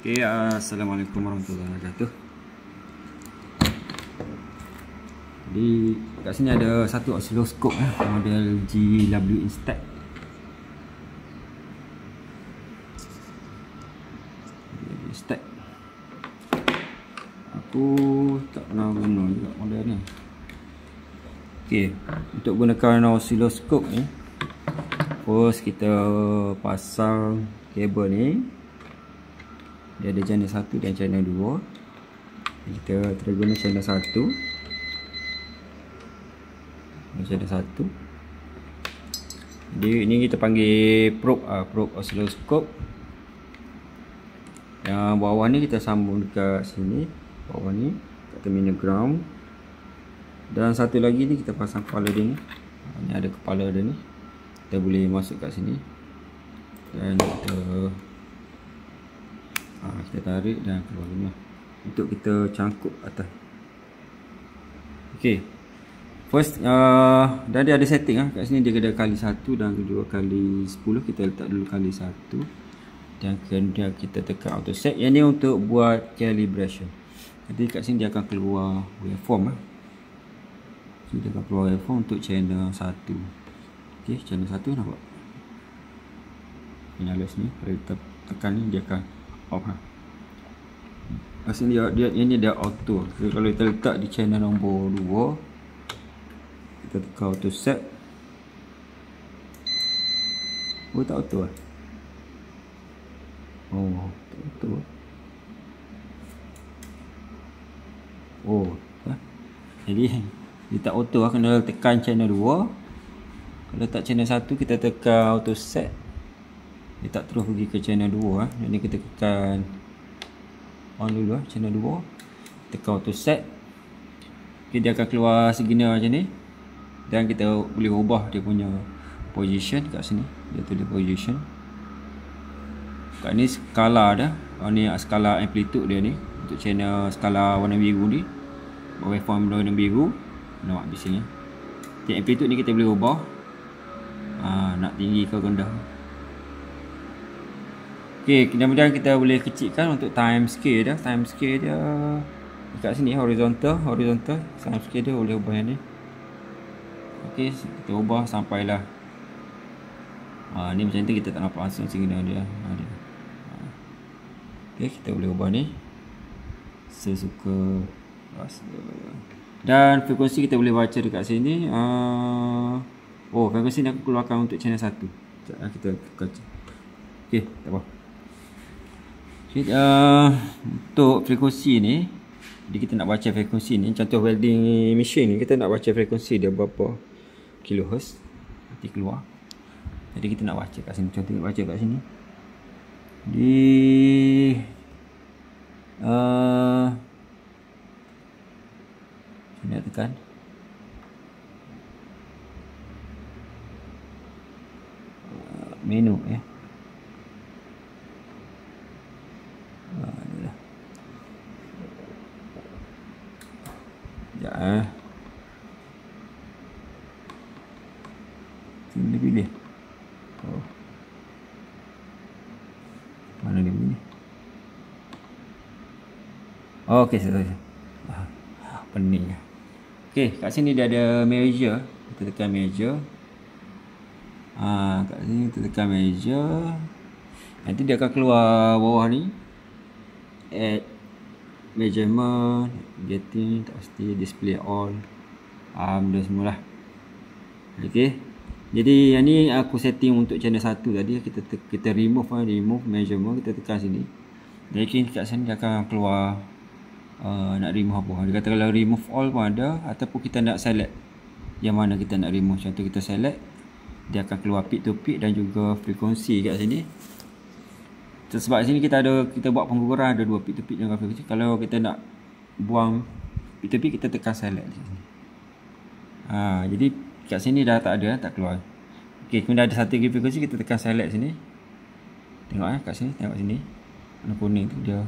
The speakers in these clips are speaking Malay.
Okay, Assalamualaikum warahmatullahi wabarakatuh. Jadi kat sini ada satu oscilloscope model GW Instax. Aku tak pernah guna juga model ni. Okay, untuk gunakan oscilloscope ni, first kita pasang kabel ni. Dia ada channel 1 dan channel 2. Kita terguna channel 1. Channel 1. Jadi ini kita panggil probe oscilloscope. Yang bawah ni kita sambung dekat sini, bawah ni kat terminal ground. Dan satu lagi ni kita pasang kepala dia ni. Ni ada kepala dia ni. Kita boleh masuk kat sini. Dan kita tarik dan keluar ni untuk kita cangkuk atas. Okey. First dan dia ada setting kat sini, dia ada kali 1 dan kedua kali 10. Kita letak dulu kali 1 dan kemudian kita tekan auto set. Yang ni untuk buat calibration. Jadi kat sini dia akan keluar waveform Dia akan keluar waveform untuk channel 1. Okey, channel 1 nampak. Nyala sini, kalau kita tekan ni dia akan off Kat sini dia ini dia auto. So, kalau kita letak di channel nombor 2, kita tekan auto set. Oh, tak auto lah. Oh, tak auto. Oh, jadi dia tak auto lah, kena tekan channel 2. Kalau tak channel 1 kita tekan auto set. Dia tak terus pergi ke channel 2 Jadi kita tekan on dulu channel 2. Tekan auto set. Okay, dia akan keluar signal macam ni. Dan kita boleh ubah dia punya position kat sini. Dia tulis position. Kat ni skala dah. Ni skala amplitude dia ni. Untuk channel skala warna biru ni. Waveform warna biru. Nampak di sini. Jadi amplitude ni kita boleh ubah. Nak tinggi ke rendah. Okey, kemudian kita boleh kecilkan untuk time scale dia. Time scale dia dekat sini horizontal. Time scale dia boleh ubah yang ni. Okey, kita ubah sampailah. Ni macam tu kita tak nampak langsung signal dia. Okey, kita boleh ubah ni sesuka rasa. Dan frekuensi kita boleh baca dekat sini. Frekuensi ni aku keluarkan untuk channel 1. Kita baca. Okey, tak apa. Okay, untuk frekuensi ni, jadi kita nak baca frekuensi ni. Contoh welding machine ni, kita nak baca frekuensi dia berapa kilohertz. Nanti keluar. Jadi kita nak baca kat sini. Contoh kita baca kat sini. Di sini nak tekan. Menu Sini dia pilih. Mana dia pilih? Okey, selesai. Pening. Okey, kat sini dia ada measure. Kita tekan measure. Kat sini kita tekan measure. Nanti dia akan keluar bawah ni. Add measurement, getting, tak pasti, display all. Benda semualah. Okey. Jadi yang ni aku setting untuk channel 1 tadi. Kita remove measurement, kita tekan sini. Jadi kat sini dia akan keluar nak remove apa. Dia kata kalau remove all pun ada, ataupun kita nak select yang mana kita nak remove. Contoh kita select, dia akan keluar peak to peak dan juga frekuensi kat sini. Sebab sini kita buat pengukuran ada 2 peak to peak dan frekuensi. Kalau kita nak buang peak to peak, kita tekan select di sini. Jadi kat sini dah tak ada, tak keluar. Okey, kemudian ada satu lagi frekuensi, kita tekan select sini. Tengok kat sini, tengok sini. Warna kuning tu dia.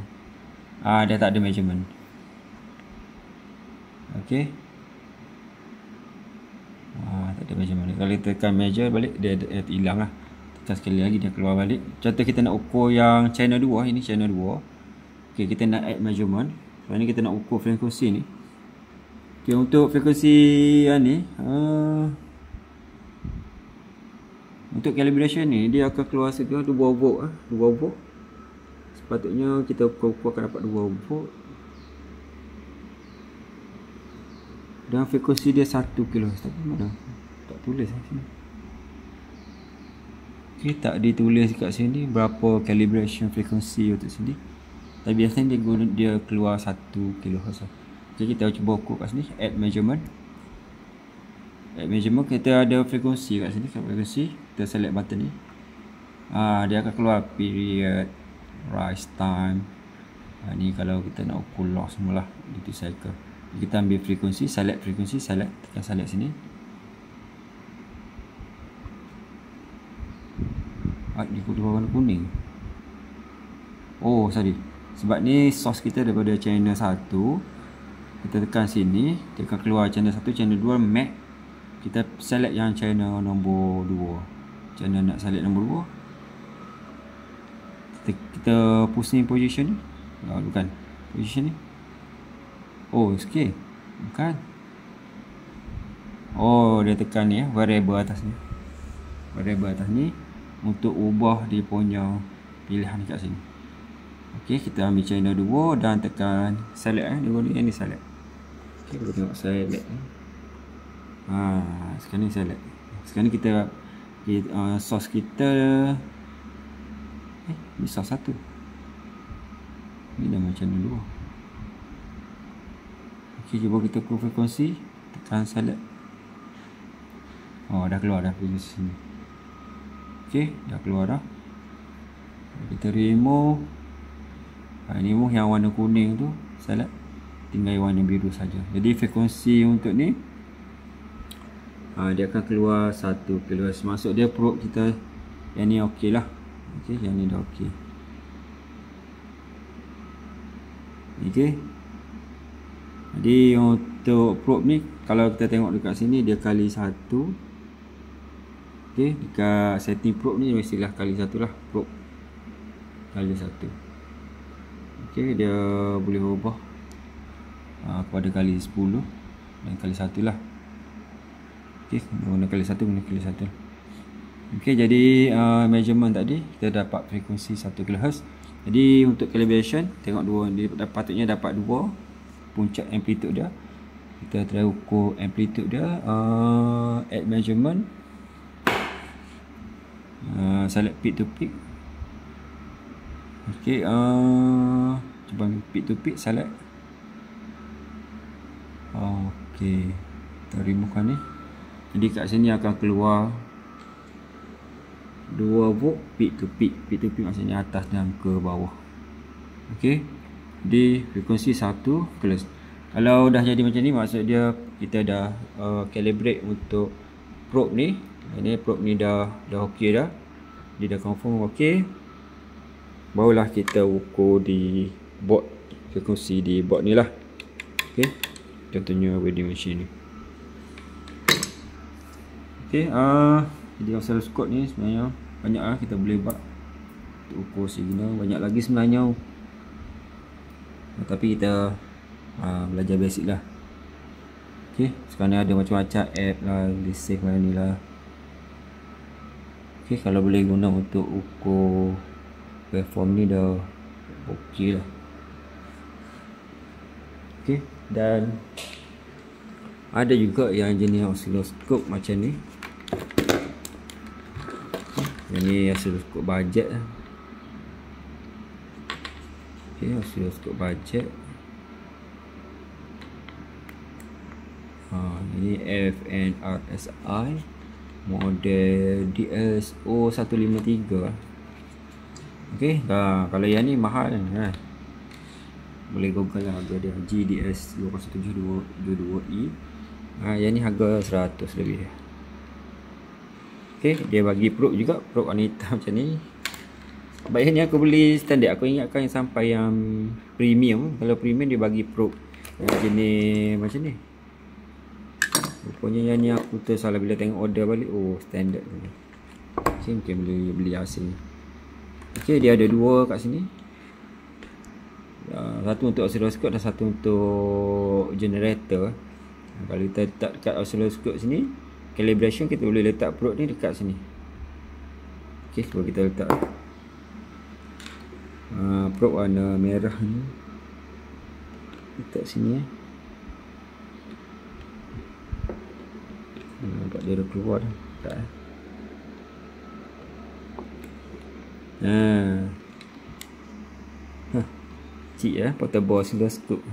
Dia tak ada measurement. Okey. Tak ada measurement. Kalau kita tekan measure balik, dia hilang lah. Tekan sekali lagi dia keluar balik. Contoh kita nak ukur yang channel 2, ini channel 2. Okay, kita nak add measurement. Sebab ni kita nak ukur frekuensi ni. Okay, untuk frekuensi ni untuk calibration ni dia akan keluar segera 2 volt 2 volt. Sepatutnya kita ukur akan dapat 2 volt. Dan frekuensi dia 1 kHz. Tapi mana? Tak tulis sini. Okay, tak ditulis kat sini berapa calibration frekuensi untuk sini. Tapi biasanya dia keluar 1 kHz. Jadi kita cuba ukur kat sini, add measurement. Add measurement, kita ada frekuensi kat sini, frekuensi. Kita select button ni. Dia akan keluar period, rise time. Ni kalau kita nak ukur loss semulalah, duty cycle. Kita ambil frekuensi, select frekuensi, select, tekan select sini. Dia keluar warna kuning. Oh, sorry. Sebab ni source kita daripada channel 1. Kita tekan sini, dia akan keluar channel 1, channel 2, Mac. Kita select yang channel nombor 2. Channel nak select nombor 2. Kita pusing position ni. Bukan. Position ni. Oh, okay. Bukan. Oh, dia tekan ni variable atas ni. Variable atas ni untuk ubah dia punya pilihan kat sini. Okey, kita ambil channel 2 dan tekan select yang ni select. Okey, kita tengok select. Sekarang ni select. Sekarang ni kita source kita ni source 1. Ni dah macam channel 2. Okey, cuba kita ukur frekuensi, tekan select. Dah keluar dah frekuensi sini. Okey, dah keluar dah. Kita remove. Remove yang warna kuning tu, select. Tinggal warna biru saja. Jadi frekuensi untuk ni dia akan keluar 1 kHz. Maksud dia probe kita yang ni okey lah. Okey, yang ni dah okey. Okey. Jadi untuk probe ni, kalau kita tengok dekat sini dia kali 1. Okey, dekat setting probe ni mestilah kali 1 lah, probe kali 1. Okey, dia boleh ubah kepada kali 10 dan kali 1 lah. Okey, guna kali 1, guna kali 1. Okey, jadi measurement tadi kita dapat frekuensi 1 kHz. Jadi untuk calibration, tengok dua, dia patutnya dapat 2 puncak amplitude dia. Kita try ukur amplitude dia. Add measurement, select peak to peak. Okey, cuba peak to peak, select. Okey, kita remove ni. Jadi kat sini akan keluar 2 volt peak to peak. Peak to peak maksudnya atas dan ke bawah. Okey, di frekuensi 1 kHz. Kalau dah jadi macam ni, maksud dia kita dah calibrate untuk probe ni. Ini probe ni dah okey dah. Dia dah confirm okey. Barulah kita ukur di board frekuensi di board ni lah. Okey, contohnya wedding machine ni. Okey, jadi oscilloscope ni sebenarnya banyak lah kita boleh buat untuk ukur signal. Banyak lagi sebenarnya, tapi kita belajar basic lah. Okey, sekarang ni ada macam-macam app lah, list mana ni lah. Okey, kalau boleh guna untuk ukur waveform ni dah okey lah. Okey, dan ada juga yang jenis oscilloscope macam ni. Yang ni oscilloscope budget lah. Okey, oscilloscope budget. Ini FNRSI model DSO153. Okey, kalau yang ni mahal kan. Boleh google lah harga dia, GDS 20722E. Yang ni harga 100 lebih. Okey, dia bagi probe juga, probe warna hitam macam ni. Sebab yang ni aku beli standard, aku ingatkan sampai yang premium. Kalau premium dia bagi probe yang jenis macam ni. Rupanya yang ni aku tersalah bila tengok order balik. Oh, standard ni. Okay, mungkin beli asing. Okey, dia ada 2 kat sini. Satu untuk oscilloscope dan satu untuk generator. Kalau kita letak dekat oscilloscope sini, calibration kita boleh letak probe ni dekat sini. Okey, cuba kita letak probe warna merah ni letak sini. Nampak dia dah keluar dah. Tak, cik portable oscilloscope.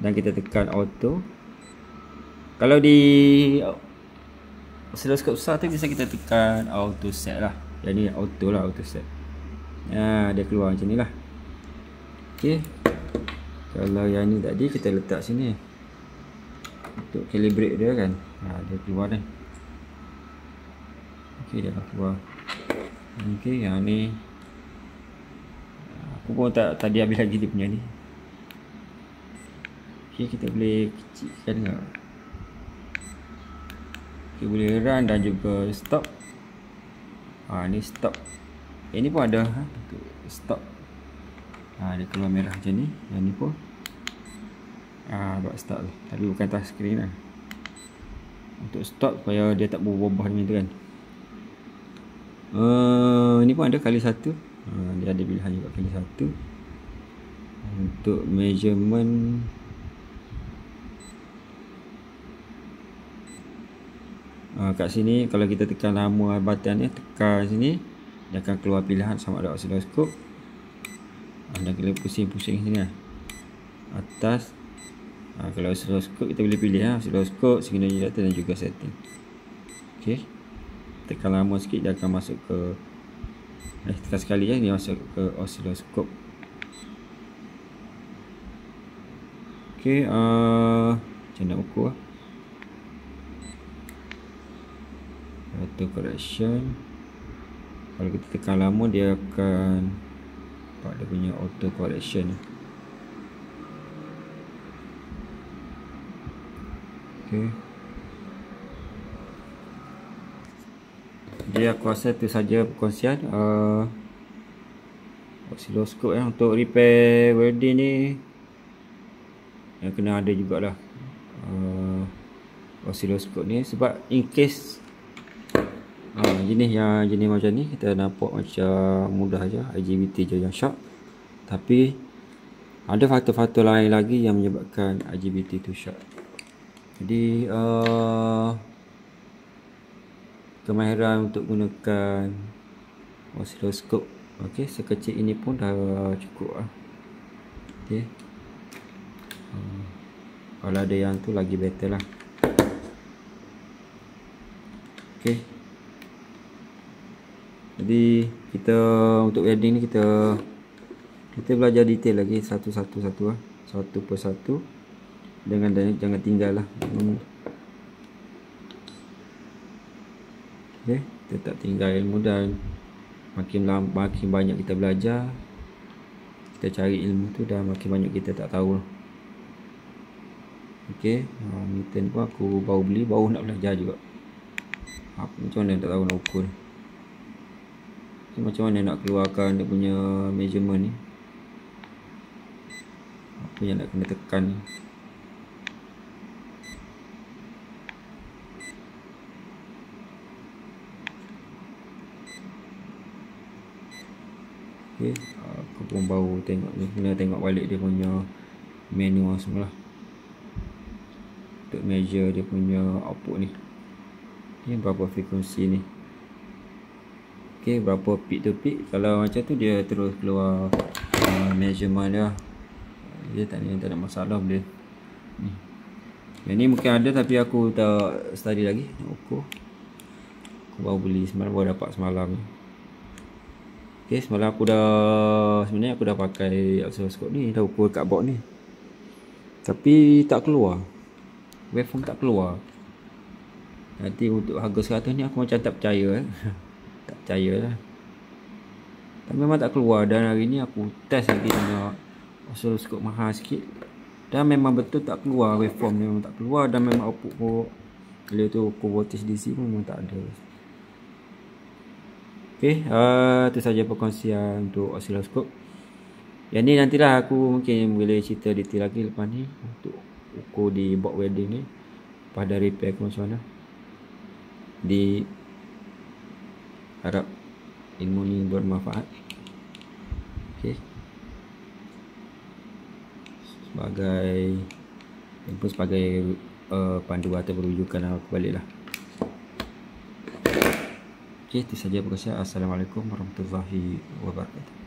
Dan kita tekan auto. Kalau di oscilloscope besar tu biasa kita tekan auto set lah. Jadi auto lah, auto set. Dia keluar macam ni lah. Okey. Kalau yang ni tadi kita letak sini untuk calibrate dia kan. Dia keluar dah. Okey, dia dah keluar. Okey, yang ni aku pun tak tadi habis lagi dia punya ni. Okey, kita boleh kecilkan ke? Okey, boleh run dan juga stop. Ni stop. Ini pun ada untuk stop. Dia keluar merah macam ni. Yang ni pun buat stop tu. Tapi bukan touch screen lah. Untuk stop supaya dia tak berubah macam tu kan. Ni pun ada kali satu. Dia ada pilihan juga kali satu. Untuk measurement, kat sini kalau kita tekan lama button ni, tekan sini, dia akan keluar pilihan sama ada oscilloscope. Dan kita pusing-pusing sini lah. Atas. Kalau oscilloscope kita boleh pilih oscilloscope, signal generator dan juga setting. Okey. Tekan lama sikit dia akan masuk ke tekan sekali dia masuk ke oscilloscope. Okey, macam nak ukur auto correction. Kalau kita tekan lama dia akan buat dia punya auto correction. Okey. Jadi aku rasa itu saja perkongsian oscilloscope untuk repair welding ni. Yang kena ada jugalah oscilloscope ni, sebab in case jenis macam ni kita nampak macam mudah aja, IGBT je yang short, tapi ada faktor-faktor lain lagi yang menyebabkan IGBT tu short. Jadi kemahiran untuk gunakan oscilloscope sekecil ini pun dah cukup lah. Okey. Kalau ada yang tu lagi better lah. Okey. Jadi kita untuk welding ni kita belajar detail lagi satu persatu. Jangan tinggal lah. Okey, kita tak tinggal ilmu, dan makin banyak kita belajar, kita cari ilmu tu, dan makin banyak kita tak tahu. Okey, meter pun aku baru nak belajar juga. Macam mana tak tahu nak ukur. Macam mana nak keluarkan dia punya measurement ni. Apa yang nak kena tekan ni. Okay, aku pun baru tengok ni, kena tengok balik dia punya menu semula untuk measure dia punya output ni. Okay, berapa frekuensi ni. Okay, berapa peak to peak. Kalau macam tu dia terus keluar measurement dia. Dia tak ada masalah boleh ni. Yang ni mungkin ada tapi aku tak study lagi nak ukur. Aku baru beli semalam, baru dapat semalam ni. Okay, semalam sebenarnya aku dah pakai oscilloscope ni, dah ukur kat board ni, tapi tak keluar, waveform tak keluar. Nanti untuk harga 100 ni aku macam tak percaya tak percaya lah, tapi memang tak keluar. Dan hari ni aku test lagi dengan oscilloscope mahal sikit, dan memang betul tak keluar, waveform ni memang tak keluar, dan memang output pun bila tu ukur voltage DC pun memang tak ada. Okey, itu saja perkongsian untuk oscilloscope. Yang ni nantilah aku mungkin boleh cerita detail lagi lepas ni untuk ukur di box welding ni, pada repair aku macam mana. Di harap ilmu ni bermanfaat. Okay, sebagai panduan atau rujukan aku balik lah. Okay, itu saja perkongsian. Assalamualaikum warahmatullahi wabarakatuh.